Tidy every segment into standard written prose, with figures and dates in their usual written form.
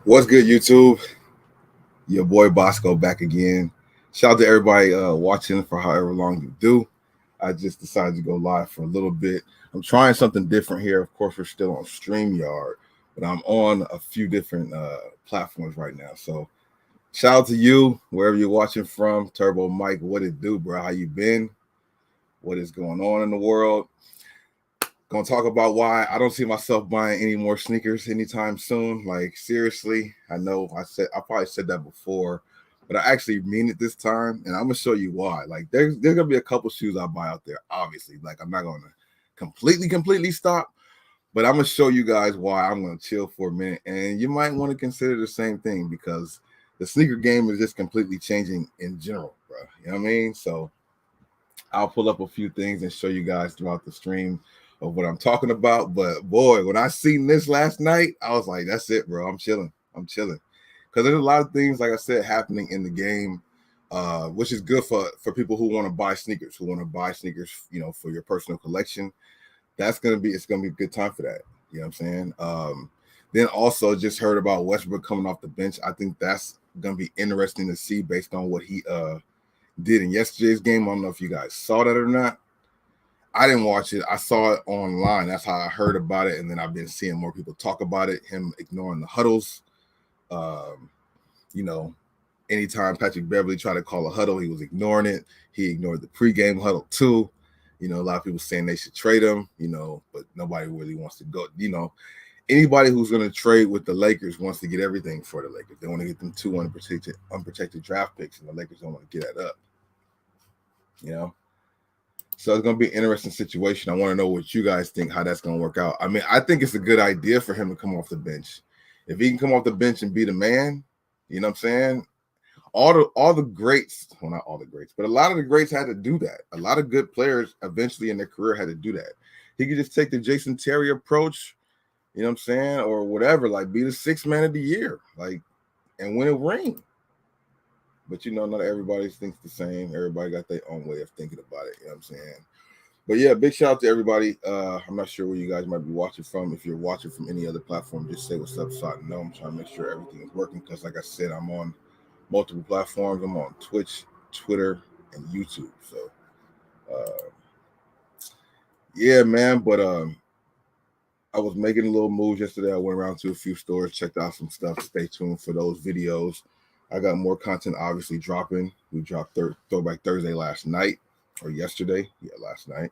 What's good, YouTube? Your boy Bosco back again. Shout out to everybody watching for however long you do. I just decided to go live for a little bit. I'm trying something different here. Of course, we're still on StreamYard, but I'm on a few different platforms right now. So shout out to you, wherever you're watching from. Turbo Mike, what it do, bro? How you been? What is going on in the world? Gonna talk about why I don't see myself buying any more sneakers anytime soon. Like seriously, I know I probably said that before, but I actually mean it this time, and I'm gonna show you why. Like there's gonna be a couple shoes I buy out there. Obviously, like I'm not gonna completely stop, but I'm gonna show you guys why I'm gonna chill for a minute, and you might want to consider the same thing because the sneaker game is just completely changing in general, bro. You know what I mean? So I'll pull up a few things and show you guys throughout the stream of what I'm talking about. But boy, when I seen this last night, I was like, that's it, bro. I'm chilling. I'm chilling. Because there's a lot of things, like I said, happening in the game, which is good for people who want to buy sneakers, for your personal collection. It's gonna be a good time for that. You know what I'm saying? Then also just heard about Westbrook coming off the bench. I think that's gonna be interesting to see based on what he did in yesterday's game. I don't know if you guys saw that or not. I didn't watch it. I saw it online. That's how I heard about it, and then I've been seeing more people talk about it. Him ignoring the huddles. Um, you know, anytime Patrick Beverly tried to call a huddle, he was ignoring it. He ignored the pregame huddle too. You know, a lot of people saying they should trade him. But nobody really wants to go. Anybody who's going to trade with the Lakers wants to get everything for the Lakers. They want to get them two unprotected draft picks, and the Lakers don't want to get that up. You know. So it's going to be an interesting situation. I want to know what you guys think, how that's going to work out. I mean, I think it's a good idea for him to come off the bench. If he can come off the bench and be the man, you know what I'm saying? All the greats, well, not all the greats, but a lot of the greats had to do that. A lot of good players eventually in their career had to do that. He could just take the Jason Terry approach, you know what I'm saying, or whatever, like be the sixth man of the year, like, and win a ring. But not everybody thinks the same. Everybody got their own way of thinking about it. You know what I'm saying? But yeah, big shout out to everybody. I'm not sure where you guys might be watching from. If you're watching from any other platform, just say what's up so I know. I'm trying to make sure everything is working because, like I said, I'm on multiple platforms. I'm on Twitch, Twitter, and YouTube. So, uh, yeah, man. But I was making a little moves yesterday. I went around to a few stores, checked out some stuff. Stay tuned for those videos. I got more content obviously dropping. We dropped Throwback Thursday last night or yesterday. Yeah, last night.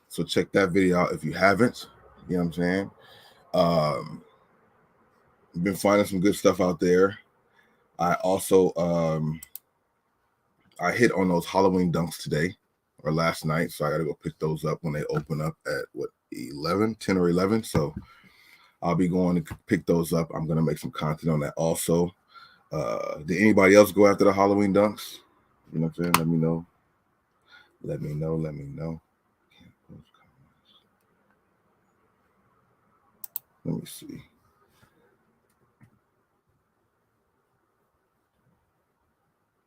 So check that video out if you haven't. You know what I'm saying? Been finding some good stuff out there. I also I hit on those Halloween dunks today or last night. So I gotta go pick those up when they open up at 10 or 11. So I'll be going to pick those up. I'm gonna make some content on that also. Did anybody else go after the Halloween dunks? You know what I'm saying? Let me know. Let me know. Let me know. Let me see.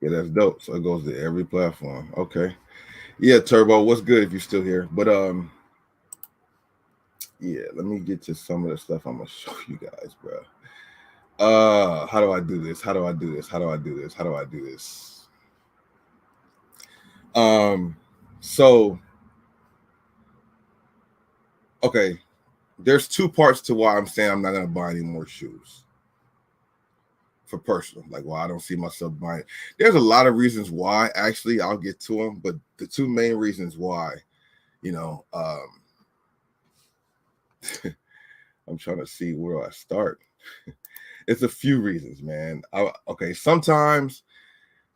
Yeah, that's dope. So it goes to every platform. Okay. Yeah, Turbo, what's good if you're still here? But yeah, let me get to some of the stuff I'm gonna show you guys, bro. How do I do this? How do I do this? How do I do this? How do I do this? So okay, there's two parts to why I'm saying I'm not gonna buy any more shoes. For personal, like why I don't see myself buying. There's a lot of reasons why. Actually, I'll get to them, but the two main reasons why, you know, I'm trying to see where I start. It's a few reasons, man. Okay, sometimes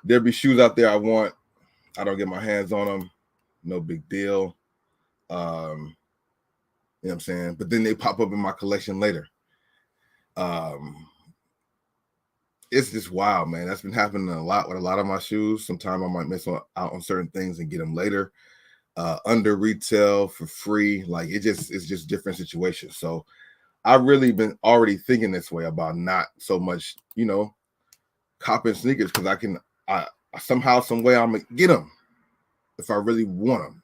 there'll be shoes out there I want. I don't get my hands on them. No big deal. You know what I'm saying? But then they pop up in my collection later. It's just wild, man. That's been happening a lot with a lot of my shoes. Sometimes I might miss out on certain things and get them later. Under retail for free. Like it's just different situations. So I've really been already thinking this way about not so much, copping sneakers because I somehow, some way I'm gonna get them if I really want them,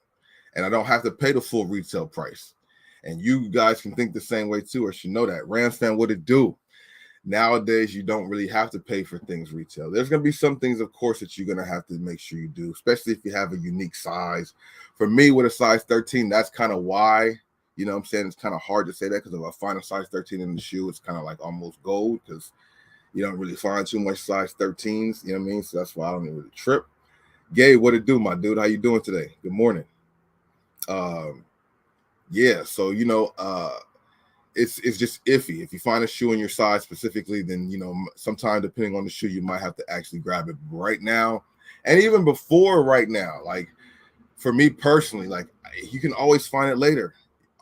and I don't have to pay the full retail price. And you guys can think the same way too, or should know that. Rams fan, what it do? Nowadays, you don't really have to pay for things retail. There's going to be some things, of course, that you're going to have to make sure you do, especially if you have a unique size. For me, with a size 13, that's kind of why, you know what I'm saying? It's kind of hard to say that, because if I find a size 13 in the shoe, it's kind of like almost gold, because you don't really find too much size 13s, you know what I mean? So that's why I don't even really trip. Gabe, what it do, my dude? How you doing today? Good morning. Yeah, so, you know, it's just iffy. If you find a shoe in your size specifically, then, you know, sometime depending on the shoe, you might have to actually grab it right now. And even before right now, like for me personally, like you can always find it later.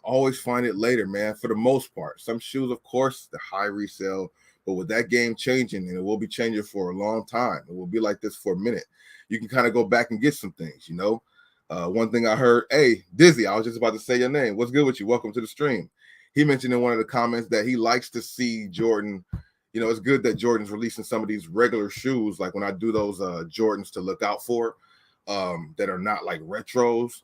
Always find it later, man, for the most part. Some shoes, of course, the high resale, but with that game changing, and it will be changing for a long time, it will be like this for a minute, you can kind of go back and get some things, you know. One thing I heard, hey, Dizzy, I was just about to say your name. What's good with you? Welcome to the stream. He mentioned in one of the comments that he likes to see Jordan. You know, it's good that Jordan's releasing some of these regular shoes, like when I do those Jordans to look out for, that are not like retros.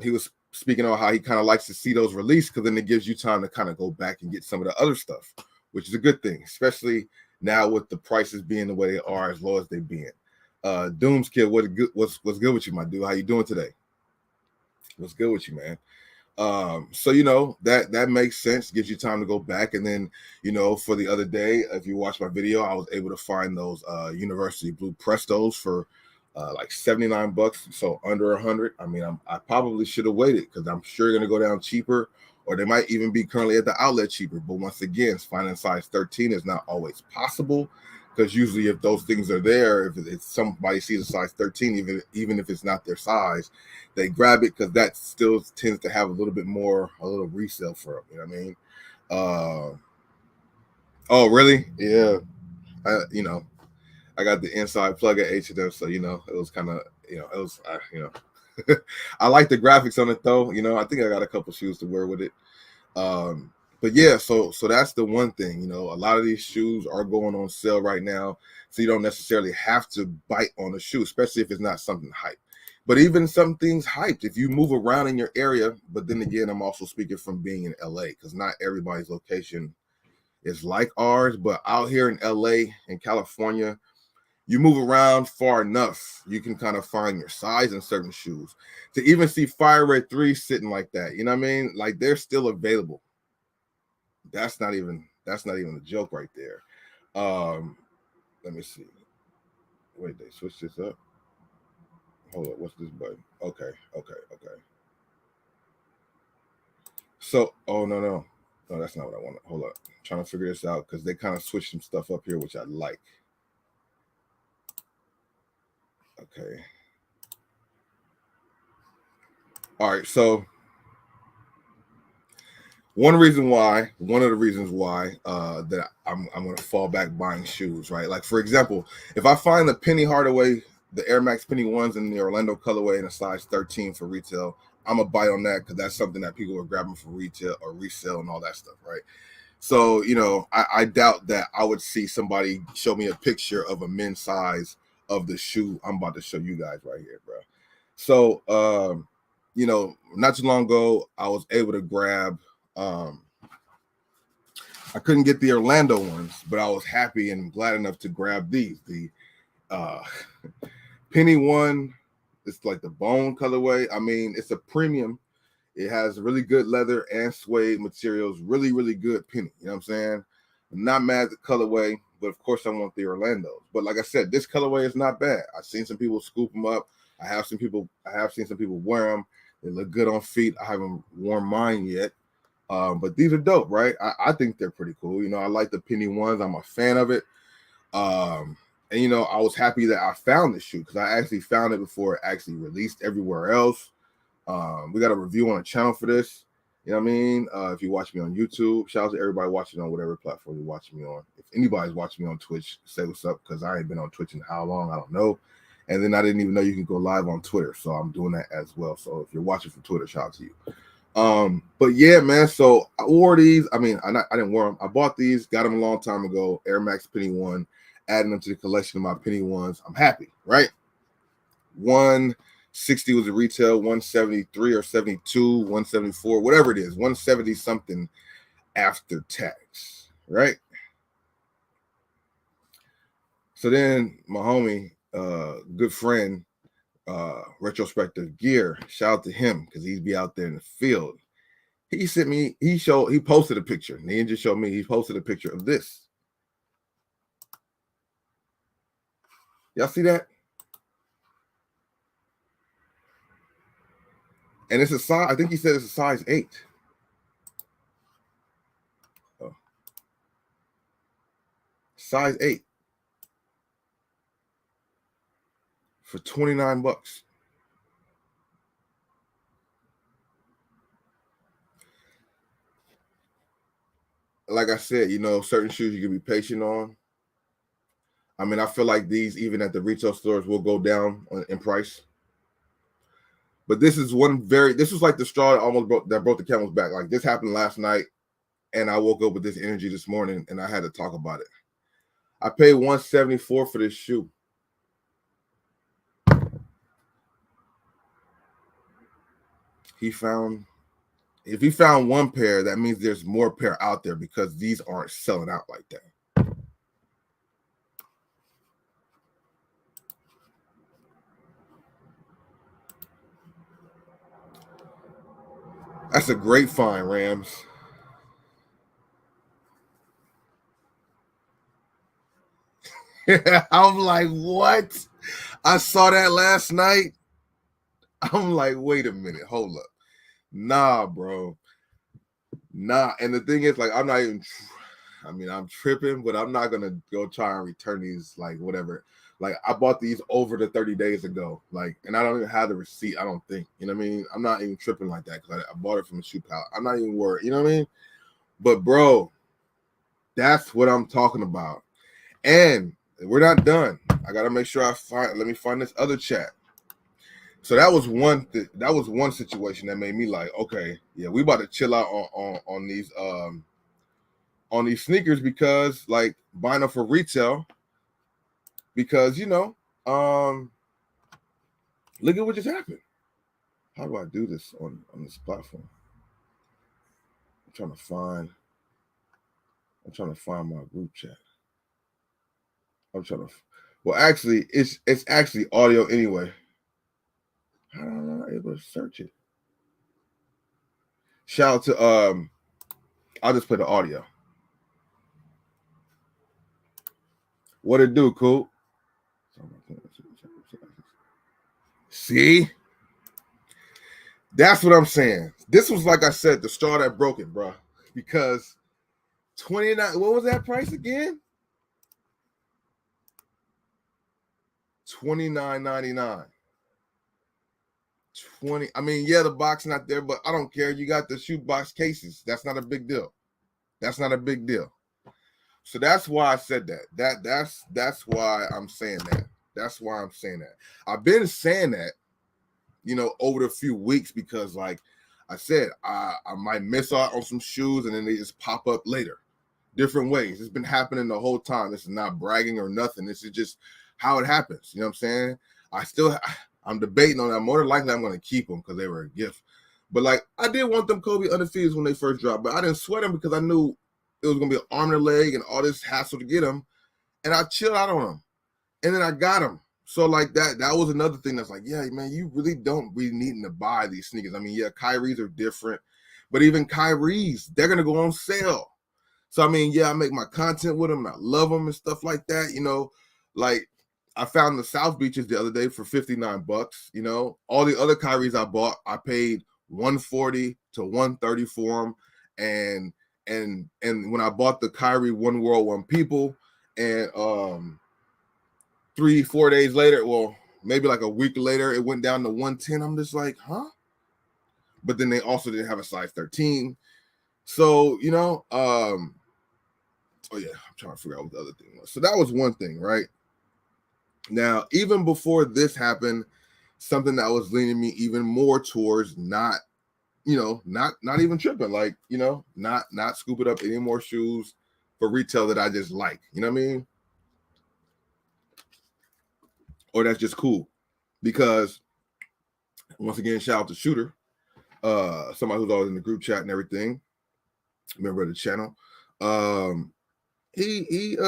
He was speaking on how he kind of likes to see those released, because then it gives you time to kind of go back and get some of the other stuff, which is a good thing, especially now with the prices being the way they are, as low as they've been. Dooms Kid, what's good with you, my dude? How you doing today? What's good with you, man? So you know that makes sense, gives you time to go back. And then, you know, for the other day, if you watch my video, I was able to find those University Blue Prestos for like $79, so under 100. I mean, I probably should have waited, because I'm sure you're gonna go down cheaper, or they might even be currently at the outlet cheaper. But once again, finding size 13 is not always possible, because usually if those things are there, if somebody sees a size 13, even if it's not their size, they grab it, because that still tends to have a little resale for them. You know what I mean? Oh, really? Yeah. You know, I got the inside plug at H&M, so, you know, it was kind of, you know, it was, you know, I like the graphics on it though. You know, I think I got a couple shoes to wear with it. But yeah, so that's the one thing, you know, a lot of these shoes are going on sale right now, so you don't necessarily have to bite on a shoe, especially if it's not something hype. But even some things hyped, if you move around in your area. But then again, I'm also speaking from being in LA, because not everybody's location is like ours. But out here in LA and California, you move around far enough, you can kind of find your size in certain shoes. To even see Fire Red 3 sitting like that, you know what I mean? Like, they're still available. That's not even a joke right there. Let me see. Wait, they switched this up. Hold up, what's this button? Okay. So, oh no, that's not what I want. Hold up, I'm trying to figure this out, because they kind of switched some stuff up here, which I like. Okay. All right, so one of the reasons why that I'm going to fall back buying shoes, right? Like, for example, if I find the Penny Hardaway, the Air Max Penny ones in the Orlando colorway in a size 13 for retail, I'm gonna buy on that, because that's something that people are grabbing for retail or resale and all that stuff, right? So, you know, I doubt that I would see somebody show me a picture of a men's size of the shoe I'm about to show you guys right here, bro. So, you know, not too long ago, I was able to grab, I couldn't get the Orlando ones, but I was happy and glad enough to grab these. The Penny one, it's like the bone colorway. I mean, it's a premium. It has really good leather and suede materials. Really, really good penny. You know what I'm saying? I'm not mad at the colorway, but of course I want the Orlandos. But like I said, this colorway is not bad. I've seen some people scoop them up. I have seen some people wear them. They look good on feet. I haven't worn mine yet. But these are dope, right? I think they're pretty cool. You know, I like the penny ones. I'm a fan of it. And you know, I was happy that I found this shoe, because I actually found it before it actually released everywhere else. We got a review on a channel for this. You know what I mean? If you watch me on YouTube, shout out to everybody watching on whatever platform you're watching me on. If anybody's watching me on Twitch, say what's up, because I ain't been on Twitch in how long, I don't know. And then I didn't even know you can go live on Twitter, so I'm doing that as well. So if you're watching from Twitter, shout out to you. But yeah, man. So I wore these. I mean, I didn't wear them. I bought these, got them a long time ago. Air Max Penny One, adding them to the collection of my Penny Ones. I'm happy, right? 160 was the retail, 173 or 72, 174, whatever it is, 170 something after tax, right? So then my homie, good friend, Retrospective Gear, shout out to him because he'd be out there in the field. He sent me, he posted a picture. And he didn't just show me, he posted a picture of this. Y'all see that? And it's a size, I think he said it's a size 8. Oh. Size 8. For $29. Like I said, you know, certain shoes you can be patient on. I mean, I feel like these, even at the retail stores, will go down in price. But this is this was like the straw that almost broke the camel's back. Like this happened last night, and I woke up with this energy this morning, and I had to talk about it. I paid $174 for this shoe. If he found one pair, that means there's more pair out there because these aren't selling out like that. That's a great find, Rams. I'm like, what? I saw that last night. I'm like, wait a minute, hold up. Nah, bro. Nah. And the thing is, like, I'm not even, I mean, I'm tripping, but I'm not gonna go try and return these, like, whatever. Like, I bought these over the 30 days ago, like, and I don't even have the receipt, I don't think. You know what I mean? I'm not even tripping like that because I bought it from a shoe pal. I'm not even worried, you know what I mean? But bro, that's what I'm talking about. And we're not done. I gotta make sure let me find this other chat. So that was one situation that made me like, okay, yeah, we about to chill out on these sneakers because like buying them for retail because you know, look at what just happened. How do I do this on this platform? I'm trying to find my group chat. Well, actually, it's actually audio anyway. How am I not able to search it? Shout out to I'll just play the audio. What it do, cool? See? That's what I'm saying. This was, like I said, the straw that broke it, bro. Because 29, what was that price again? $29.99. 20. I mean, yeah, the box not there, but I don't care. You got the shoe box cases. That's not a big deal. That's not a big deal. So that's why I said that. That's why I'm saying that. That's why I'm saying that. I've been saying that, you know, over the few weeks because, like I said, I might miss out on some shoes and then they just pop up later, different ways. It's been happening the whole time. This is not bragging or nothing. This is just how it happens. You know what I'm saying? I'm debating on that. More than likely, I'm going to keep them because they were a gift. But like, I did want them Kobe undefeateds when they first dropped, but I didn't sweat them because I knew it was going to be an arm and a leg and all this hassle to get them. And I chilled out on them. And then I got them. So like that was another thing that's like, yeah, man, you really don't be needing to buy these sneakers. I mean, yeah, Kyrie's are different, but even Kyrie's, they're going to go on sale. So, I mean, yeah, I make my content with them. I love them and stuff like that. You know, like I found the South Beaches the other day for $59. You know, all the other Kyries I bought, I paid $140 to $130 for them. And when I bought the Kyrie One World, One People, and 3-4 days later, well, maybe like a week later, it went down to 110. I'm just like, huh? But then they also didn't have a size 13. So, you know, oh yeah, I'm trying to figure out what the other thing was. So that was one thing, right? Now, even before this happened, something that was leaning me even more towards not even tripping, like, you know, not scooping up any more shoes for retail that I just like, you know what I mean? Or that's just cool. Because once again, shout out to Shooter, somebody who's always in the group chat and everything, member of the channel. He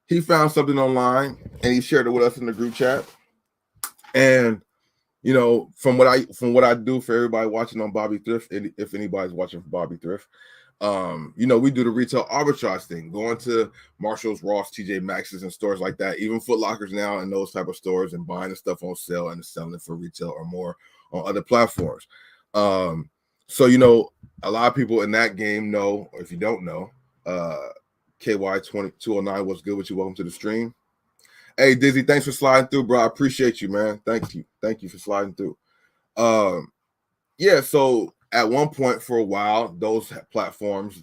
he found something online and he shared it with us in the group chat. And you know, from what I do for everybody watching on Bobby Thrift, if anybody's watching for Bobby Thrift, you know, we do the retail arbitrage thing, going to Marshalls, Ross, TJ Maxx's, and stores like that, even Foot Lockers now, and those type of stores, and buying the stuff on sale and selling it for retail or more on other platforms. So you know, a lot of people in that game know, or if you don't know, KY2209, what's good with you? Welcome to the stream. Hey, Dizzy, thanks for sliding through, bro. I appreciate you, man. Thank you for sliding through. Yeah, so at one point for a while, those platforms,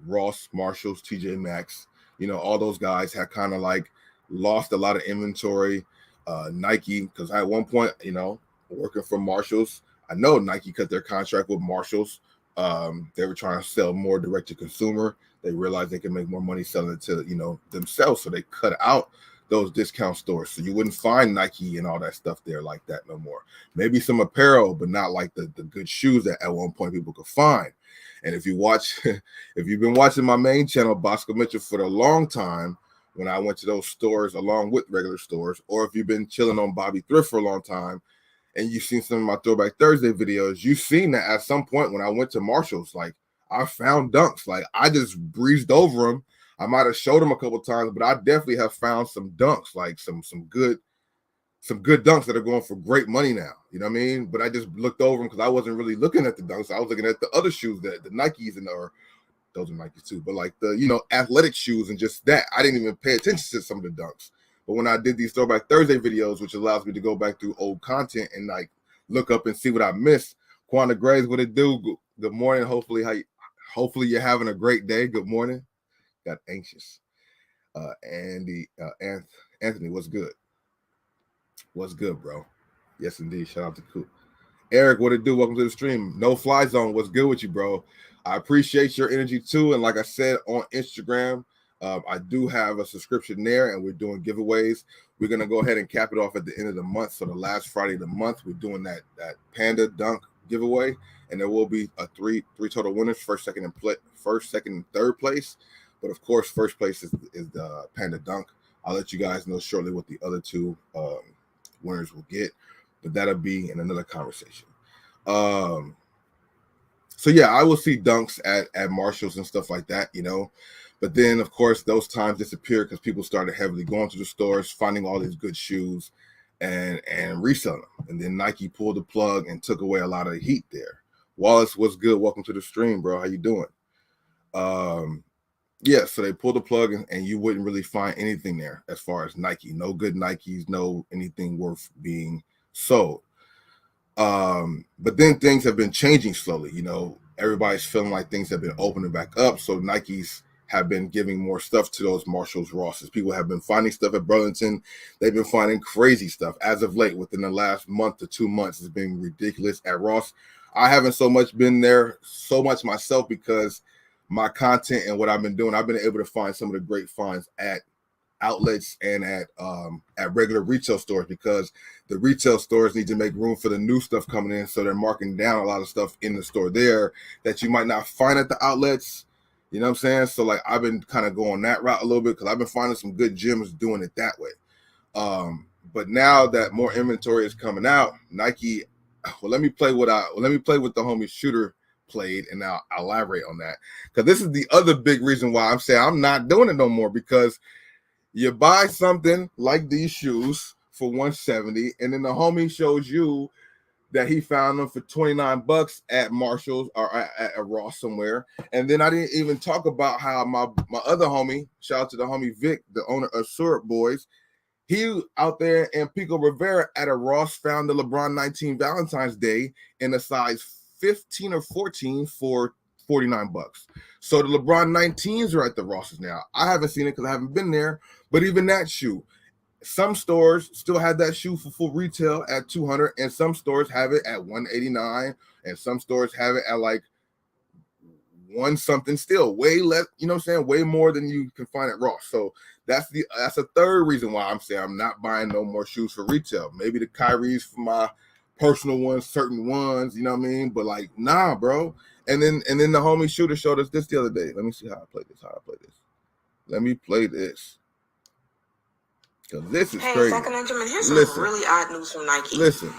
Ross, Marshalls, TJ Maxx, you know, all those guys had kind of like lost a lot of inventory. Nike, because at one point, you know, working for Marshalls, I know Nike cut their contract with Marshalls. They were trying to sell more direct to consumer. They realized they could make more money selling it to, you know, themselves, so they cut out those discount stores, so you wouldn't find Nike and all that stuff there like that no more. Maybe some apparel, but not like the good shoes that at one point people could find. And if you watch, if you've been watching my main channel, Bosco Mitchell, for a long time, when I went to those stores along with regular stores, or if you've been chilling on Bobby Thrift for a long time, and you've seen some of my Throwback Thursday videos, you've seen that at some point when I went to Marshalls, like I found dunks, like I just breezed over them. I might have showed them a couple times, but I definitely have found some dunks, like some good dunks that are going for great money now. You know what I mean? But I just looked over them because I wasn't really looking at the dunks. I was looking at the other shoes, that the Nikes, and or those are Nikes too, but like the, you know, athletic shoes, and just that. I didn't even pay attention to some of the dunks. But when I did these Throwback Thursday videos, which allows me to go back through old content and like look up and see what I missed. Quanta Grays, what it do? Good morning. Hopefully you're having a great day. Good morning. Got anxious. Anthony, what's good? What's good, bro? Yes, indeed. Shout out to Coop. Eric, what it do? Welcome to the stream. No Fly Zone. What's good with you, bro? I appreciate your energy too. And like I said on Instagram, I do have a subscription there, and we're doing giveaways. We're gonna go ahead and cap it off at the end of the month. So the last Friday of the month, we're doing that Panda Dunk giveaway, and there will be a three total winners: first, second, and third place. But of course, first place is the Panda Dunk. I'll let you guys know shortly what the other two winners will get, but that'll be in another conversation. So yeah, I will see dunks at Marshalls and stuff like that, you know. But then, of course, those times disappeared because people started heavily going to the stores, finding all these good shoes, and reselling them. And then Nike pulled the plug and took away a lot of the heat there. Wallace, what's good? Welcome to the stream, bro. How you doing? Yeah, so they pulled the plug, and you wouldn't really find anything there as far as Nike. No good Nikes, no anything worth being sold. But then things have been changing slowly. You know, everybody's feeling like things have been opening back up. So Nikes have been giving more stuff to those Marshalls, Rosses. People have been finding stuff at Burlington. They've been finding crazy stuff as of late. Within the last month to 2 months, it's been ridiculous at Ross. I haven't so much been there so much myself because my content and what I've been doing, I've been able to find some of the great finds at outlets and at regular retail stores, because the retail stores need to make room for the new stuff coming in, so they're marking down a lot of stuff in the store there that you might not find at the outlets. You know what I'm saying? So like I've been kind of going that route a little bit because I've been finding some good gyms doing it that way. But now that more inventory is coming out, Nike, let me play what the homie Shooter played, and now I'll elaborate on that, because this is the other big reason why I'm saying I'm not doing it no more. Because you buy something like these shoes for $170, and then the homie shows you that he found them for $29 at Marshalls or at Ross somewhere. And then I didn't even talk about how my other homie, shout out to the homie Vic, the owner of Syrup Boys, he out there in Pico Rivera at a Ross found the LeBron 19 Valentine's Day in a size 15 or 14 for $49. So the LeBron 19s are at the Rosses now. I haven't seen it because I haven't been there, but even that shoe, some stores still have that shoe for full retail at $200, and some stores have it at $189, and some stores have it at like one something, still way less, you know what I'm saying, way more than you can find at Ross. So that's a third reason why I'm saying I'm not buying no more shoes for retail. Maybe the Kyries for my personal ones, certain ones, you know what I mean? But like, nah, bro. And then the homie Shooter showed us this the other day. Let me see how I play this. Let me play this. Because this is crazy. Second Benjamin, here's some really odd news from Nike. Listen.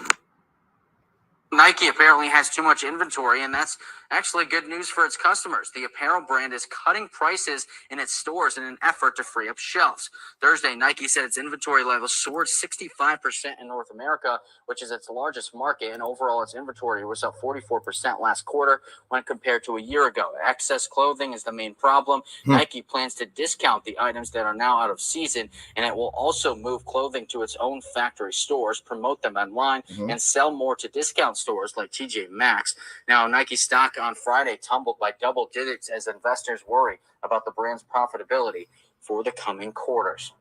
Nike apparently has too much inventory, and that's actually good news for its customers. The apparel brand is cutting prices in its stores in an effort to free up shelves. Thursday, Nike said its inventory levels soared 65% in North America, which is its largest market, and overall its inventory was up 44% last quarter when compared to a year ago. Excess clothing is the main problem. Nike plans to discount the items that are now out of season, and it will also move clothing to its own factory stores, promote them online, and sell more to discount stores like TJ Maxx. Now, Nike stock on Friday tumbled by double digits as investors worry about the brand's profitability for the coming quarters.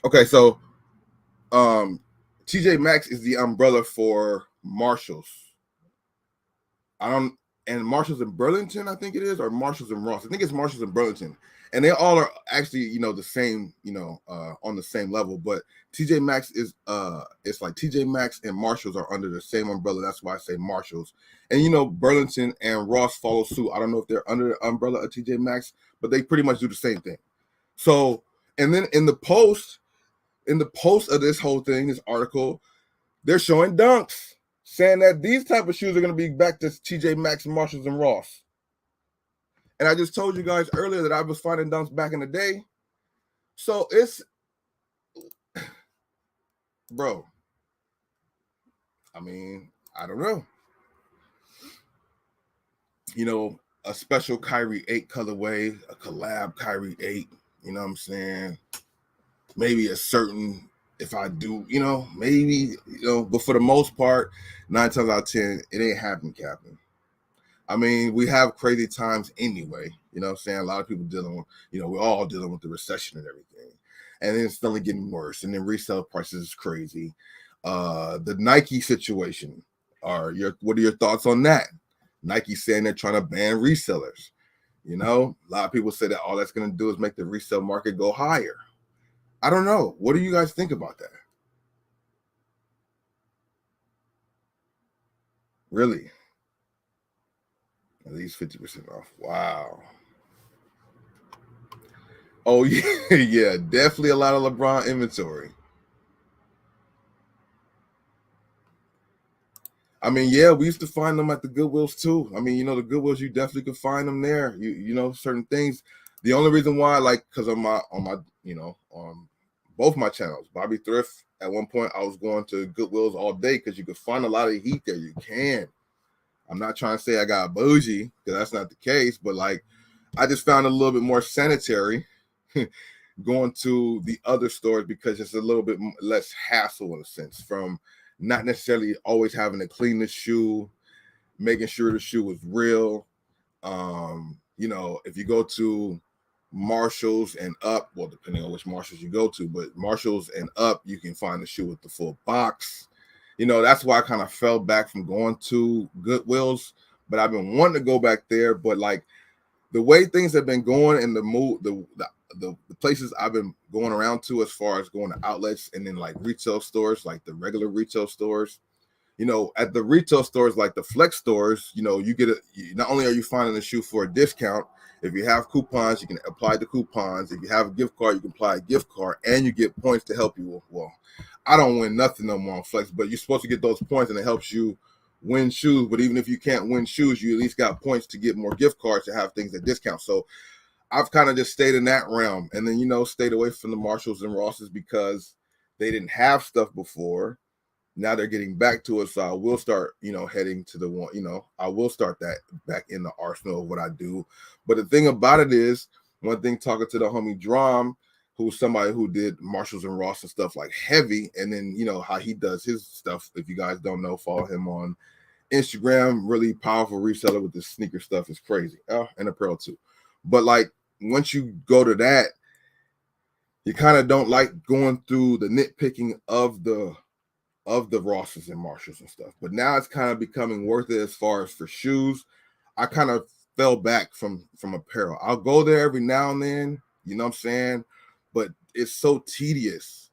Okay, so TJ Maxx is the umbrella for Marshalls. And Marshalls in Burlington, I think it is, or Marshalls in Ross. I think it's Marshalls in Burlington. And they all are actually, the same, on the same level. But TJ Maxx is, it's like TJ Maxx and Marshalls are under the same umbrella. That's why I say Marshalls. And, Burlington and Ross follow suit. I don't know if they're under the umbrella of TJ Maxx, but they pretty much do the same thing. So, and then in the post of this whole thing, this article, they're showing dunks, saying that these type of shoes are going to be back to TJ Maxx, Marshalls, and Ross. And I just told you guys earlier that I was finding dunks back in the day. So it's, bro, I mean, I don't know. A special Kyrie 8 colorway, a collab Kyrie 8, you know what I'm saying? Maybe a certain, if I do, maybe, but for the most part, 9 times out of 10, it ain't happening, Captain. I mean, we have crazy times anyway, you know what I'm saying? A lot of people dealing with, we're all dealing with the recession and everything. And then it's only getting worse. And then resale prices is crazy. The Nike situation, what are your thoughts on that? Nike saying they're trying to ban resellers. A lot of people say that all that's going to do is make the resale market go higher. I don't know. What do you guys think about that? Really? At least 50% off. Wow. Oh, yeah. Yeah, definitely a lot of LeBron inventory. I mean, yeah, we used to find them at the Goodwills too. I mean, the Goodwills, you definitely could find them there. Certain things. The only reason why, because on both my channels, Bobby Thrift, at one point I was going to Goodwills all day because you could find a lot of heat there. You can. I'm not trying to say I got bougie, because that's not the case, but I just found a little bit more sanitary going to the other stores because it's a little bit less hassle in a sense, from not necessarily always having to clean the shoe, making sure the shoe is real. If you go to Marshalls and Up, well, depending on which Marshalls you go to, but Marshalls and Up, you can find the shoe with the full box. That's why I kind of fell back from going to Goodwills, but I've been wanting to go back there. But the way things have been going and the places I've been going around to, as far as going to outlets and then retail stores, the regular retail stores, at the retail stores, like the flex stores, you get not only are you finding the shoe for a discount, if you have coupons, you can apply the coupons. If you have a gift card, you can apply a gift card, and you get points to help you. Well, I don't win nothing no more on flex, but you're supposed to get those points, and it helps you win shoes. But even if you can't win shoes, you at least got points to get more gift cards to have things at discount. So I've kind of just stayed in that realm, and then stayed away from the Marshalls and Rosses because they didn't have stuff before. Now they're getting back to it, so I will start, heading to the one, I will start that back in the arsenal of what I do. But the thing about it is, one thing, talking to the homie Drum, who's somebody who did Marshalls and Ross and stuff heavy, and then how he does his stuff. If you guys don't know, follow him on Instagram. Really powerful reseller with the sneaker stuff. Is crazy, and apparel too. But once you go to that, you kind of don't like going through the nitpicking of the Rosses and Marshalls and stuff. But now it's kind of becoming worth it as far as for shoes. I kind of fell back from apparel. I'll go there every now and then, you know what I'm saying? But it's so tedious.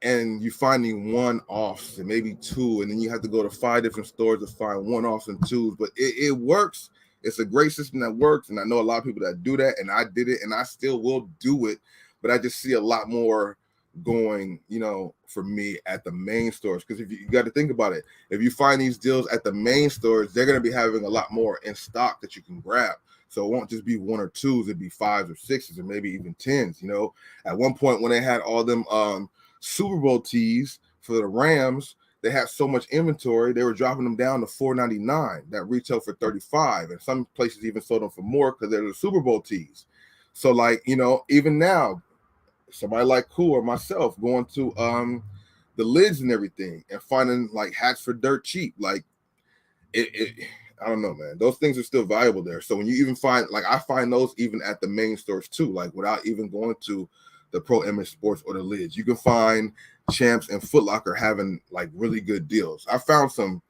And you're finding one-offs and maybe two, and then you have to go to 5 different stores to find one-offs and twos. But it works. It's a great system that works, and I know a lot of people that do that, and I did it, and I still will do it. but I just see a lot more going, you know, for me at the main stores. Because if you got to think about it, if you find these deals at the main stores, they're going to be having a lot more in stock that you can grab. So it won't just be 1 or 2s, it'd be 5s or 6s or maybe even 10s. You know, at one point when they had all them Super Bowl tees for the Rams, they had so much inventory, they were dropping them down to $4.99 that retail for $35, and some places even sold them for more because they're the Super Bowl tees. So, like, you know, even now, somebody like Cool or myself going to the lids and everything and finding like hats for dirt cheap, like it I don't know, man. Those things are still valuable there. So when you even find, like, I find those even at the main stores too, like without even going to the Pro Image Sports or the lids, you can find Champs and Foot Locker having like really good deals. I found some,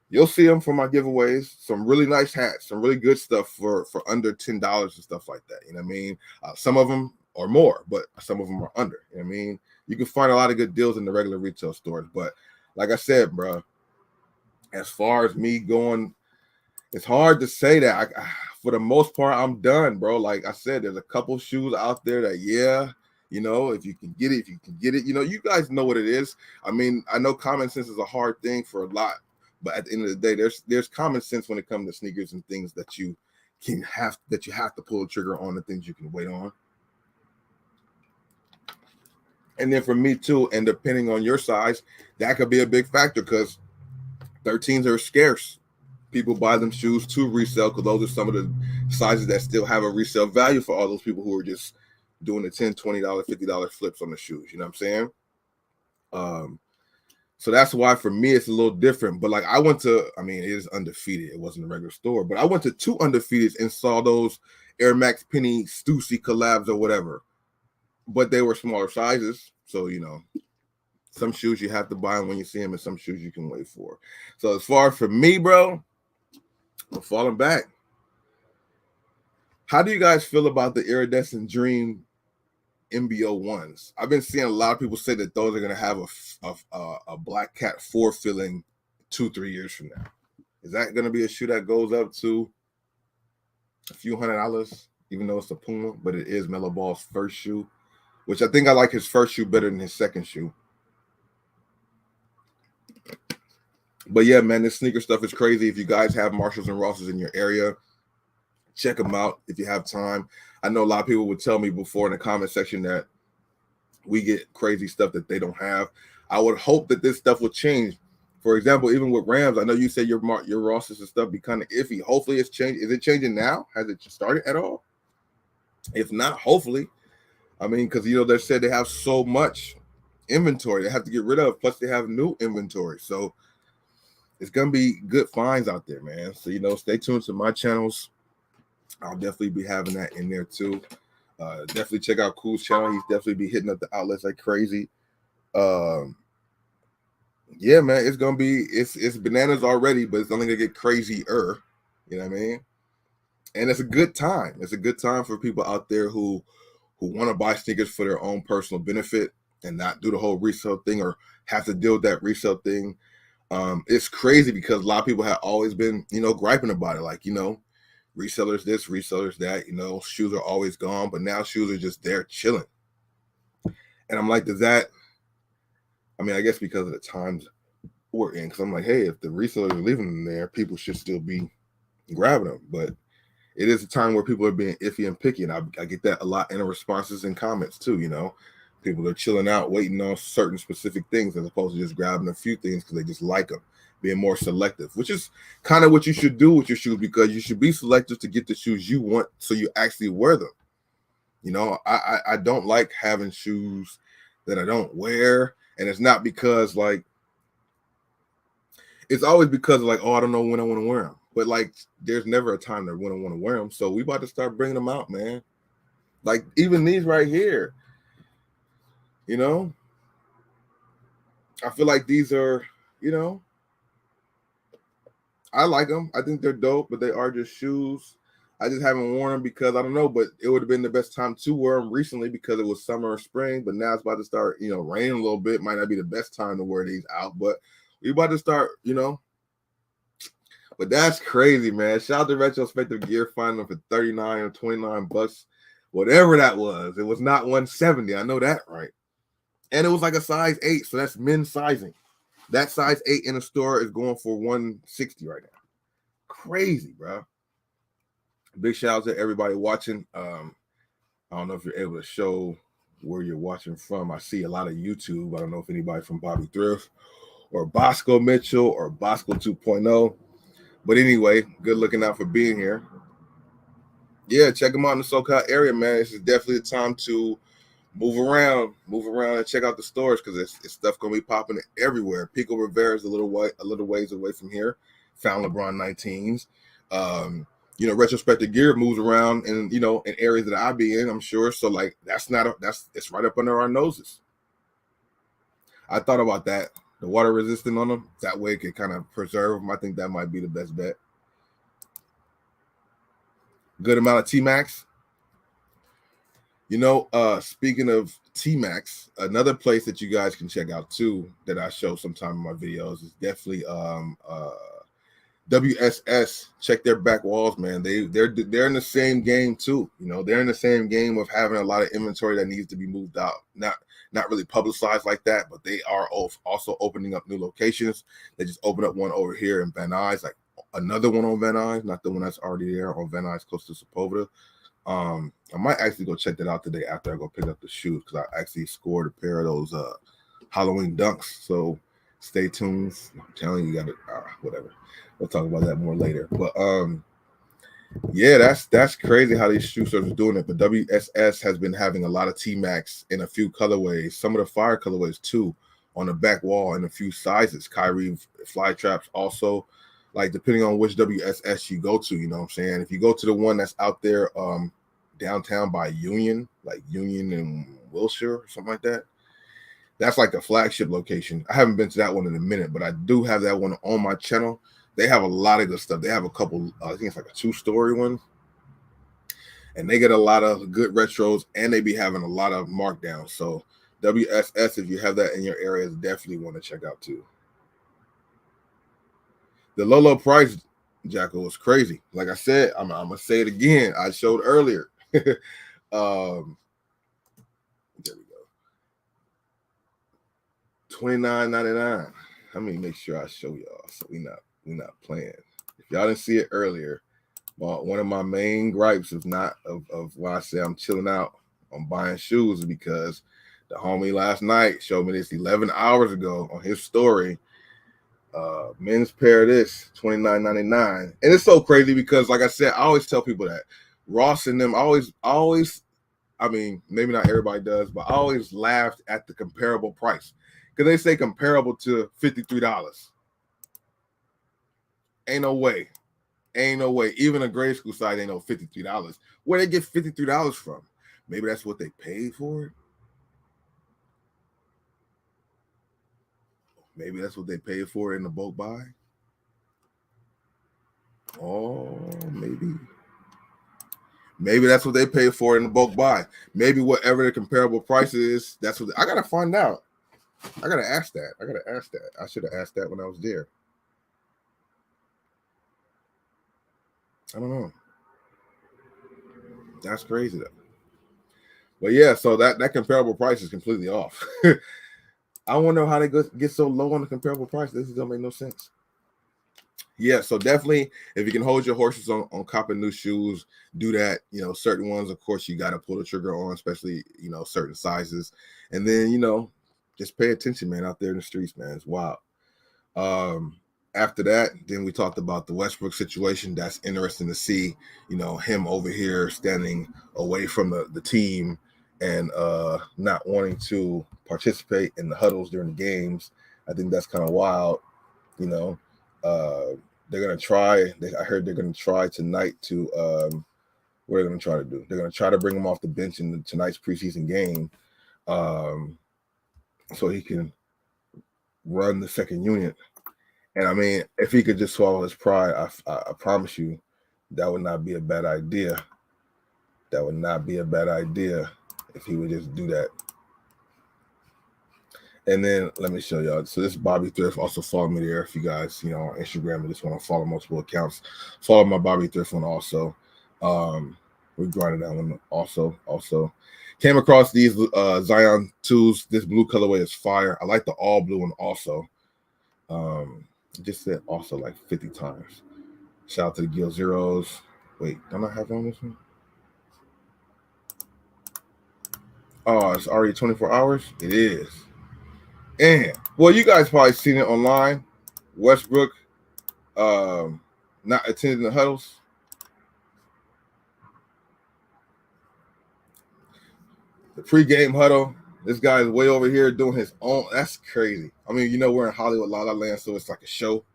you'll see them for my giveaways, some really nice hats, some really good stuff for under $10 and stuff like that. You know what I mean? Some of them are more, but some of them are under. You know what I mean? You can find a lot of good deals in the regular retail stores. But like I said, bro, as far as me going, it's hard to say that. For the most part, I'm done, bro. Like I said, there's a couple shoes out there that, yeah, you know, if you can get it, you know, you guys know what it is. I mean, I know common sense is a hard thing for a lot, but at the end of the day, there's common sense when it comes to sneakers and things that you have to pull the trigger on, the things you can wait on. And then for me too, and depending on your size, that could be a big factor because 13s are scarce. People buy them shoes to resell because those are some of the sizes that still have a resale value for all those people who are just doing the $10, $20, $50 flips on the shoes. You know what I'm saying? So that's why for me it's a little different. But like I went to, I mean, it is undefeated. It wasn't a regular store, but I went to 2 undefeateds and saw those Air Max Penny Stussy collabs or whatever. But they were smaller sizes. So, you know, some shoes you have to buy them when you see them, and some shoes you can wait for. So as far as for me, bro, I'm falling back. How do you guys feel about the Iridescent Dream MBO ones? I've been seeing a lot of people say that those are going to have a Black Cat 4 feeling 2-3 years from now. Is that going to be a shoe that goes up to a few $100, even though it's a Puma, but it is Melo Ball's first shoe, which I think I like his first shoe better than his second shoe. But yeah, man, this sneaker stuff is crazy. If you guys have Marshalls and Rosses in your area, check them out if you have time. I know a lot of people would tell me before in the comment section that we get crazy stuff that they don't have. I would hope that this stuff will change. For example, even with Rams, I know you said your Rosses and stuff be kind of iffy. Hopefully it's changed. Is it changing now? Has it started at all? If not, hopefully. I mean, because, you know, they said they have so much inventory they have to get rid of, plus they have new inventory. So it's going to be good finds out there, man. So, you know, stay tuned to my channels. I'll definitely be having that in there too. Definitely check out Cool's channel. He's definitely be hitting up the outlets like crazy. Yeah, man, it's gonna be it's bananas already, but it's only gonna get crazier. You know what I mean? And it's a good time. It's a good time for people out there who want to buy sneakers for their own personal benefit and not do the whole resale thing or have to deal with that resale thing. It's crazy because a lot of people have always been, you know, griping about it, like, you know, resellers this, resellers that, you know, shoes are always gone, but now shoes are just there chilling. And I'm like, does that, I mean, I guess because of the times we're in, because I'm like, hey, if the resellers are leaving them there, people should still be grabbing them. But it is a time where people are being iffy and picky, and I get that a lot in the responses and comments too, you know. People are chilling out, waiting on certain specific things as opposed to just grabbing a few things because they just like them, being more selective, which is kind of what you should do with your shoes, because you should be selective to get the shoes you want so you actually wear them. You know, I don't like having shoes that I don't wear, and it's not because, like, it's always because of, like, oh, I don't know when I want to wear them. But, like, there's never a time that when I want to wear them. So we about to start bringing them out, man. Like, even these right here, you know, I feel like these are, you know, I like them. I think they're dope, but they are just shoes. I just haven't worn them because I don't know, but it would have been the best time to wear them recently because it was summer or spring, but now it's about to start, you know, raining a little bit. Might not be the best time to wear these out, but we about to start, you know. But that's crazy, man. Shout out to Retrospective Gear, finding them for $39 or $29. whatever that was. It was not 170. I know that, right? And it was like a size 8, so that's men's sizing. That size 8 in a store is going for 160 right now. Crazy, bro. Big shout out to everybody watching. I don't know if you're able to show where you're watching from. I see a lot of YouTube. I don't know if anybody from Bobby Thrift or Bosco Mitchell or Bosco 2.0. But anyway, good looking out for being here. Yeah, check them out in the SoCal area, man. This is definitely the time to move around and check out the stores because it's stuff gonna be popping everywhere. Pico Rivera is a little ways away from here. Found LeBron 19s. Retrospective gear moves around in in areas that I be in, I'm sure. So like it's right up under our noses. I thought about that. The water resistant on them. That way it can kind of preserve them. I think that might be the best bet. Good amount of T-Max. Speaking of T-Max, another place that you guys can check out too that I show sometime in my videos is definitely WSS. Check their back walls, man. They're in the same game too. They're in the same game of having a lot of inventory that needs to be moved out. Not really publicized like that, but they are also opening up new locations. They just opened up one over here in Van Nuys, like another one on Van Nuys, not the one that's already there on Van Nuys close to Sepulveda. I might actually go check that out today after I go pick up the shoes because I actually scored a pair of those Halloween dunks. So stay tuned. I'm telling you, gotta whatever. We'll talk about that more later. But yeah, that's crazy how these shoe stores are doing it. But WSS has been having a lot of T-Max in a few colorways, some of the fire colorways too, on the back wall in a few sizes. Kyrie fly traps also. Like depending on which WSS you go to, you know what I'm saying? If you go to the one that's out there downtown by Union, like Union and Wilshire or something like that, that's like the flagship location. I haven't been to that one in a minute, but I do have that one on my channel. They have a lot of good stuff. They have a couple, I think it's like a 2-story one. And they get a lot of good retros and they be having a lot of markdowns. So WSS, if you have that in your area, is definitely one to check out too. The low price, Jacko, was crazy. Like I said, I'm going to say it again. I showed earlier. There we go. $29.99. Let me make sure I show y'all so we're not playing. If y'all didn't see it earlier, one of my main gripes of why I say I'm chilling out on buying shoes is because the homie last night showed me this 11 hours ago on his story. Men's pair of this, $29.99. And it's so crazy because, like I said, I always tell people that Ross and them always, I mean, maybe not everybody does, but I always laughed at the comparable price because they say comparable to $53. Ain't no way. Even a grade school site ain't no $53. Where they get $53 from? Maybe that's what they paid for it. Maybe that's what they paid for in the bulk buy. Oh, maybe that's what they paid for in the bulk buy. Maybe whatever the comparable price is, that's what I gotta find out. I gotta ask that. I should have asked that when I was there. I don't know. That's crazy though. But yeah, so that comparable price is completely off. I wonder how they get so low on the comparable price. This don't make no sense. Yeah, so definitely, if you can hold your horses on copping new shoes, do that. Certain ones, of course, you got to pull the trigger on, especially, certain sizes. And then, just pay attention, man, out there in the streets, man. It's wild. After that, then we talked about the Westbrook situation. That's interesting to see, him over here standing away from the team and not wanting to participate in the huddles during the games. I think that's kind of wild. They're gonna try. I heard they're gonna try tonight to. What are they gonna try to do? They're gonna try to bring him off the bench in tonight's preseason game, so he can run the second unit. And I mean, if he could just swallow his pride, I promise you, that would not be a bad idea. That would not be a bad idea if he would just do that. And then let me show y'all. So this is Bobby Thrift. Also follow me there if you guys, on Instagram and just want to follow multiple accounts. Follow my Bobby Thrift one also. We grinded that one also. Came across these Zion 2s. This blue colorway is fire. I like the all blue one also. Just said also like 50 times. Shout out to the Gil Zeros. Wait, don't I have on this one? Oh, it's already 24 hours? It is. And, well, you guys probably seen it online. Westbrook not attending the huddles. The pregame huddle. This guy is way over here doing his own. That's crazy. I mean, you know, we're in Hollywood, La La Land, so it's like a show.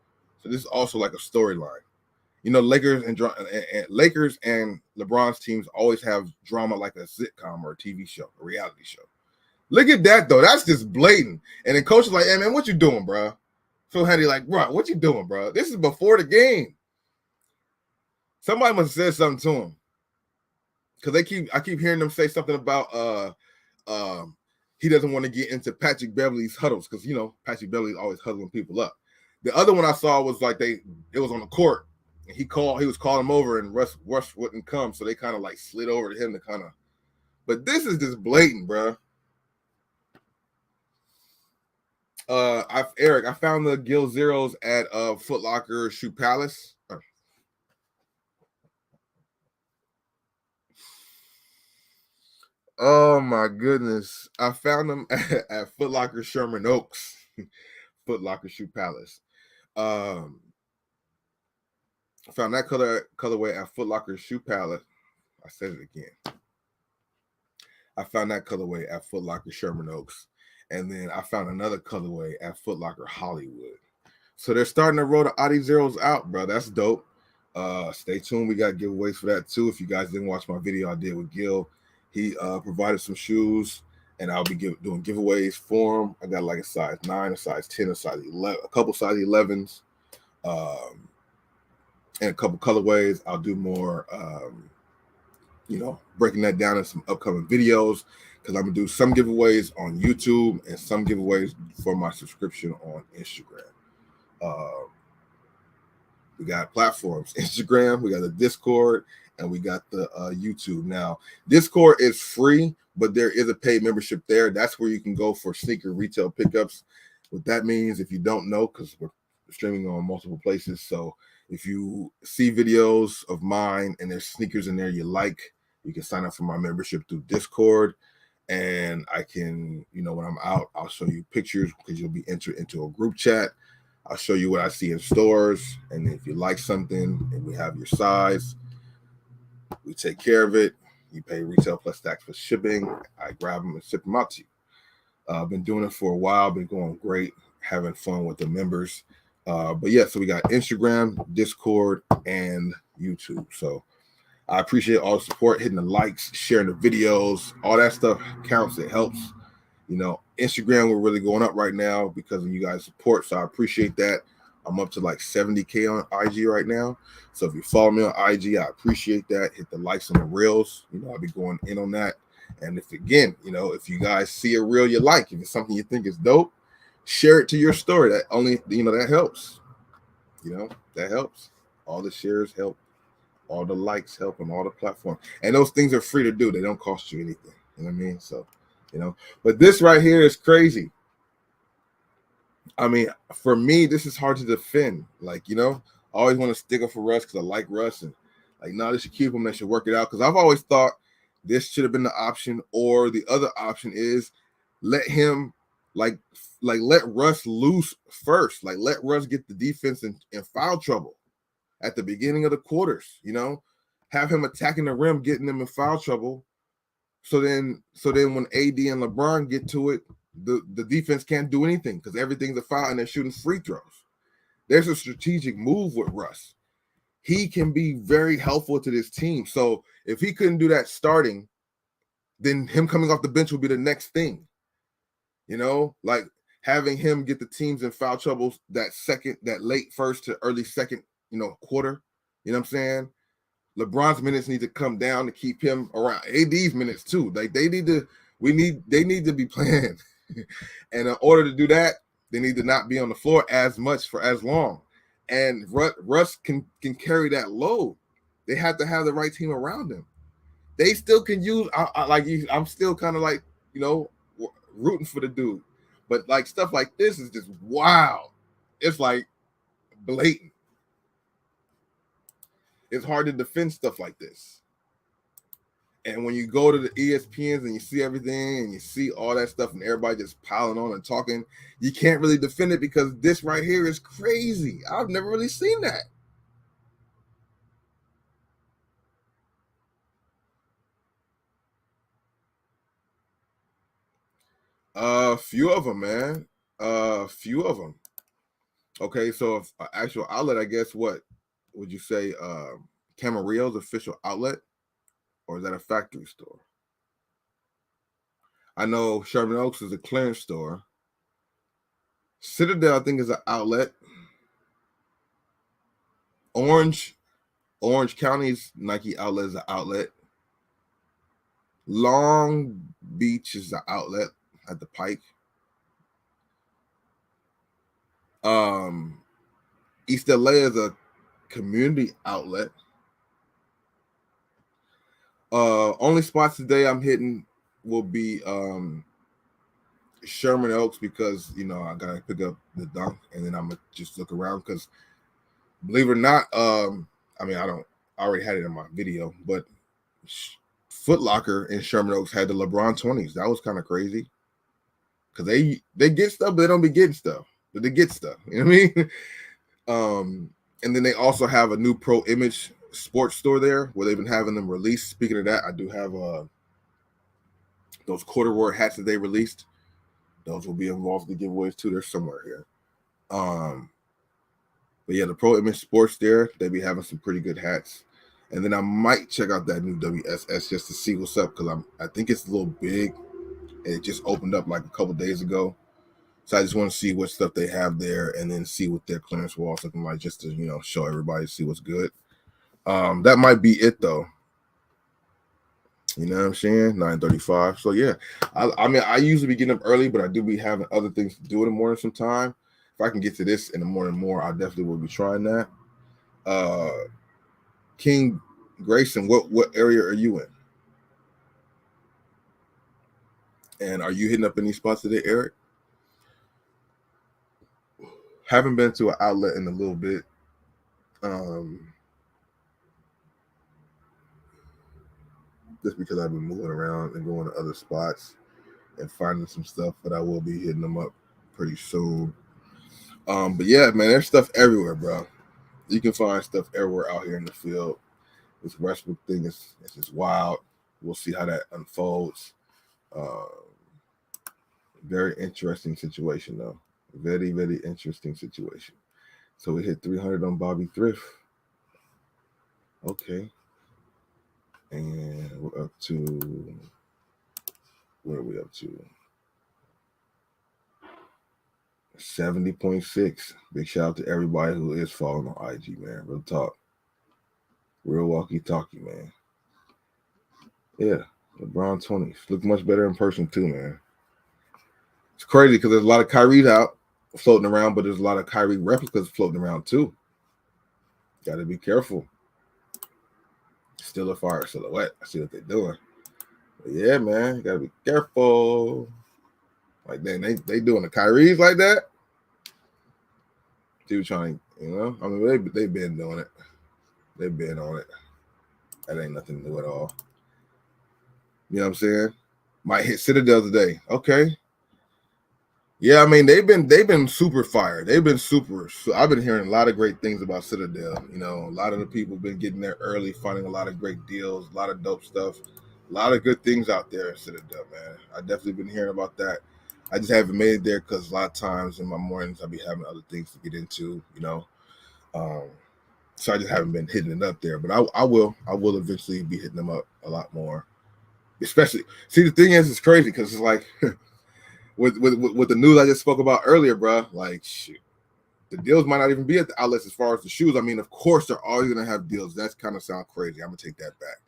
So this is also like a storyline. You know, Lakers and LeBron's teams always have drama like a sitcom or a TV show, a reality show. Look at that, though. That's just blatant. And then coach is like, hey, man, what you doing, bro? Phil Handy like, bro, what you doing, bro? This is before the game. Somebody must have said something to him. Because I keep hearing them say something about he doesn't want to get into Patrick Beverley's huddles because, you know, Patrick Beverley's always huddling people up. The other one I saw was like it was on the court. And he was calling him over and Russ wouldn't come. So they kind of like slid over to him to kind of, but this is just blatant, bro. Eric, I found the Gil Zeros at Foot Locker Shoe Palace. Oh my goodness. I found them at Foot Locker Sherman Oaks, Foot Locker Shoe Palace. I found that colorway at Foot Locker Shoe Palace. I said it again. I found that colorway at Foot Locker Sherman Oaks. And then I found another colorway at Foot Locker Hollywood. So they're starting to roll the Adi Zeros out, bro. That's dope. Stay tuned. We got giveaways for that too. If you guys didn't watch my video I did with Gil, he provided some shoes, and I'll be doing giveaways for him. I got like a size 9, a size 10, a size 11, a couple size 11s, and a couple colorways. I'll do more, you know, breaking that down in some upcoming videos because I'm going to do some giveaways on YouTube and some giveaways for my subscription on Instagram. We got platforms, Instagram, we got the Discord, and we got the YouTube. Now, Discord is free, but there is a paid membership there. That's where you can go for sneaker retail pickups. What that means, if you don't know, because we're streaming on multiple places. So if you see videos of mine and there's sneakers in there you like, you can sign up for my membership through Discord. And I can, you know, when I'm out, I'll show you pictures because you'll be entered into a group chat. I'll show you what I see in stores. And if you like something and we have your size, we take care of it. You pay retail plus tax for shipping. I grab them and ship them out to you. I've been doing it for a while. Been going great, having fun with the members. But yeah, so we got Instagram, Discord, and YouTube. So I appreciate all the support, hitting the likes, sharing the videos. All that stuff counts. It helps. You know, Instagram, we're really going up right now because of you guys' support. So I appreciate that. I'm up to like 70K on IG right now. So if you follow me on IG, I appreciate that. Hit the likes on the reels. You know, I'll be going in on that. And if, again, you know, if you guys see a reel you like, if it's something you think is dope, share it to your story. That only, you know, that helps. You know, that helps. All the shares help. All the likes help on all the platforms. And those things are free to do. They don't cost you anything. You know what I mean? So, you know, but this right here is crazy. I mean, for me, this is hard to defend. Like, you know, I always want to stick up for Russ because I like Russ. And like, no, they should keep him. They should work it out. Because I've always thought this should have been the option. Or the other option is let him, like let Russ loose first. Like, let Russ get the defense in foul trouble at the beginning of the quarters, you know. Have him attacking the rim, getting them in foul trouble. So then when AD and LeBron get to it, the defense can't do anything because everything's a foul and they're shooting free throws. There's a strategic move with Russ. He can be very helpful to this team. So if he couldn't do that starting, then him coming off the bench would be the next thing. You know, like having him get the teams in foul trouble that late first to early second, you know, quarter. You know what I'm saying? LeBron's minutes need to come down to keep him around. AD's minutes too. Like they need to be playing. And in order to do that, they need to not be on the floor as much for as long. And Russ can carry that load. They have to have the right team around him. they still can use. I'm still kind of like, you know, rooting for the dude, but like stuff like this is just wild. It's like blatant. It's hard to defend stuff like this. And when you go to the ESPNs and you see everything and you see all that stuff and everybody just piling on and talking, you can't really defend it because this right here is crazy. I've never really seen that. Few of them, man. Few of them. Okay, so if actual outlet, I guess, what would you say? Camarillo's official outlet, or is that a factory store? I know Sherman Oaks is a clearance store. Citadel, I think, is an outlet. Orange County's Nike outlet is an outlet. Long Beach is an outlet at the Pike. East LA is a community outlet. Only spots today I'm hitting will be Sherman Oaks, because you know I gotta pick up the dunk and then I'm gonna just look around, because believe it or not, I mean, I already had it in my video, but Foot Locker in Sherman Oaks had the LeBron 20s. That was kind of crazy, because they get stuff, but they don't be getting stuff, but they get stuff. You know what I mean? And then they also have a new Pro Image sports store there where they've been having them released. Speaking of that, I do have those corduroy hats that they released. Those will be involved in the giveaways too. They're somewhere here. But yeah, the Pro Image Sports there, they be having some pretty good hats. And then I might check out that new WSS just to see what's up, because I think it's a little big. And it just opened up like a couple days ago. So I just want to see what stuff they have there and then see what their clearance wall's looking like, just to, you know, show everybody, see what's good. That might be it though. You know what I'm saying? 9:35. So yeah, I mean, I usually be getting up early, but I do be having other things to do in the morning sometime. If I can get to this in the morning more, I definitely will be trying that. King Grayson, what area are you in? And are you hitting up any spots today, Eric? Haven't been to an outlet in a little bit. Just because I've been moving around and going to other spots and finding some stuff, but I will be hitting them up pretty soon. But yeah, man, there's stuff everywhere, bro. You can find stuff everywhere out here in the field. This Westbrook thing is just wild. We'll see how that unfolds. Very interesting situation, though. Very, very interesting situation. So we hit 300 on Bobby Thrift. Okay. And we're up to, where are we up to? 70.6. Big shout out to everybody who is following on IG, man. Real talk. Real walkie-talkie, man. Yeah, LeBron 20s. Look much better in person, too, man. It's crazy because there's a lot of Kyrie's out floating around, but there's a lot of Kyrie replicas floating around, too. Got to be careful. Still a fire silhouette. I see what they're doing. But yeah, man, you got to be careful. Like, then they doing the Kyrie's like that? They were trying, you know? I mean, they've been doing it. They've been on it. That ain't nothing new at all. You know what I'm saying? Might hit Citadel today. Okay. Yeah, I mean, they've been super fire. They've been super. So I've been hearing a lot of great things about Citadel. You know, a lot of the people have been getting there early, finding a lot of great deals, a lot of dope stuff, a lot of good things out there in Citadel, man. I definitely been hearing about that. I just haven't made it there because a lot of times in my mornings I'll be having other things to get into, you know. So I just haven't been hitting it up there. But I will eventually be hitting them up a lot more. Especially, see, the thing is, it's crazy because it's like with the news I just spoke about earlier, bro. Like, shoot, the deals might not even be at the outlets as far as the shoes. I mean, of course, they're always gonna have deals. That's kind of sound crazy. I'm gonna take that back.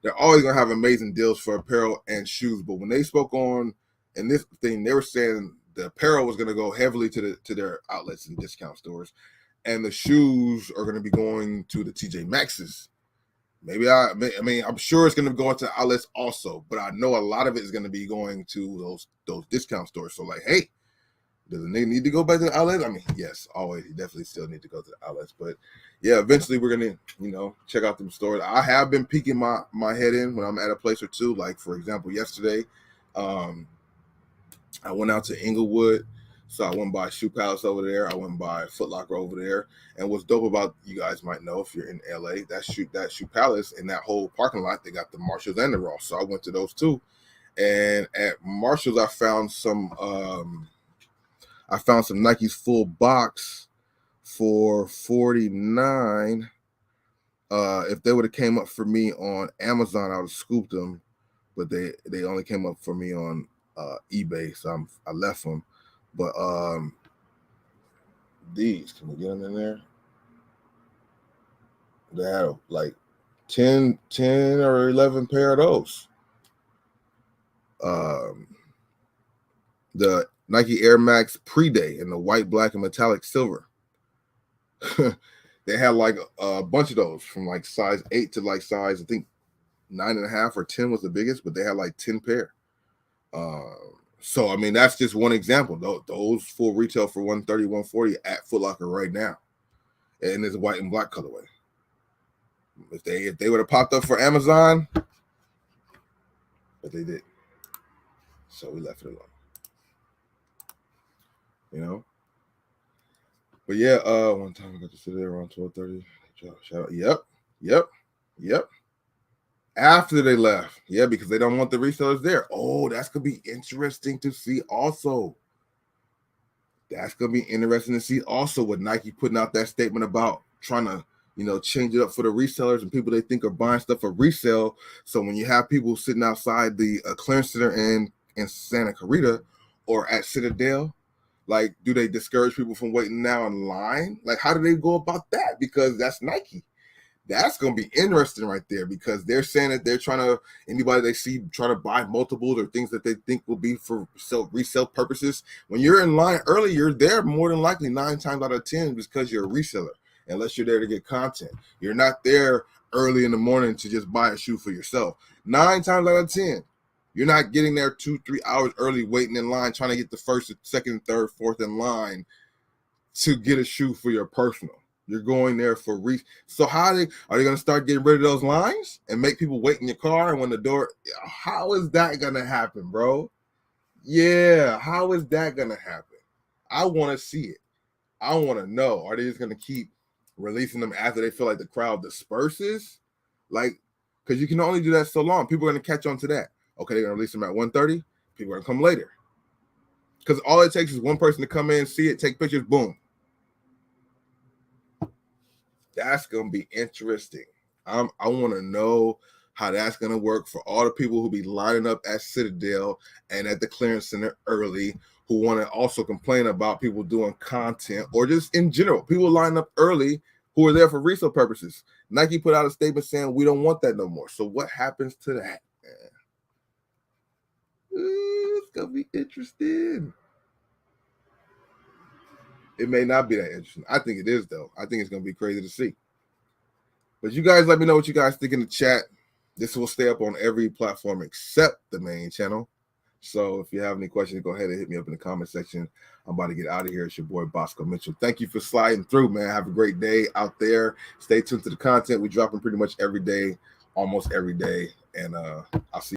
They're always gonna have amazing deals for apparel and shoes. But when they spoke on in this thing, they were saying the apparel was gonna go heavily to their outlets and discount stores, and the shoes are gonna be going to the TJ Maxx's Maybe I mean, I'm sure it's going to go into outlets also, but I know a lot of it is going to be going to those discount stores. So like, hey, does a nigga need to go back to the outlet? I mean, yes, always. He definitely still need to go to the outlets. But yeah, eventually we're gonna, check out them stores. I have been peeking my head in when I'm at a place or two. Like for example, yesterday, I went out to Inglewood. So I went by Shoe Palace over there. I went by Foot Locker over there. And what's dope about, you guys might know if you're in LA, that Shoe Palace and that whole parking lot, they got the Marshalls and the Ross. So I went to those too. And at Marshalls, I found some Nike's full box for $49. If they would have came up for me on Amazon, I would have scooped them, but they only came up for me on eBay, so I left them. But these, can we get them in there? They had like 10 or 11 pair of those. The Nike Air Max Pre-Day in the white, black, and metallic silver. They had like a bunch of those from like size 8 to like size, I think 9.5 or 10 was the biggest, but they had like 10 pair. So I mean, that's just one example. Those full retail for $130, $140 at Foot Locker right now, and it's a white and black colorway. If they would have popped up for Amazon, but they did, so we left it alone. But yeah, one time I got to sit there around 12:30. Shout out. Yep. After they left, yeah, because they don't want the resellers there. Oh, that's gonna be interesting to see. Also, that's gonna be interesting to see. Also, with Nike putting out that statement about trying to, change it up for the resellers and people they think are buying stuff for resale. So when you have people sitting outside the clearance center in Santa Clarita or at Citadel, like, do they discourage people from waiting now in line? Like, how do they go about that? Because that's Nike. That's going to be interesting right there, because they're saying that they're trying to, anybody they see trying to buy multiples or things that they think will be for resale purposes. When you're in line early, you're there more than likely 9 times out of 10 because you're a reseller, unless you're there to get content. You're not there early in the morning to just buy a shoe for yourself. 9 times out of 10. You're not getting there 2-3 hours early, waiting in line, trying to get the first, second, third, fourth in line to get a shoe for your personal. You're going there for So are they going to start getting rid of those lines and make people wait in your car? And when the door, how is that going to happen, bro? Yeah, how is that going to happen? I want to see it. I want to know. Are they just going to keep releasing them after they feel like the crowd disperses? Like, because you can only do that so long. People are going to catch on to that. Okay, they're going to release them at 1:30. People are going to come later. Because all it takes is one person to come in, see it, take pictures, boom. That's going to be interesting. I want to know how that's going to work for all the people who be lining up at Citadel and at the clearance center early, who want to also complain about people doing content, or just in general, people line up early who are there for resale purposes. Nike put out a statement saying we don't want that no more. So what happens to that? It's going to be interesting. It may not be that interesting. I think it is, though. I think it's going to be crazy to see. But you guys let me know what you guys think in the chat. This will stay up on every platform except the main channel. So if you have any questions, go ahead and hit me up in the comment section. I'm about to get out of here. It's your boy, Bosco Mitchell. Thank you for sliding through, man. Have a great day out there. Stay tuned to the content. We're dropping pretty much every day, almost every day. And I'll see you.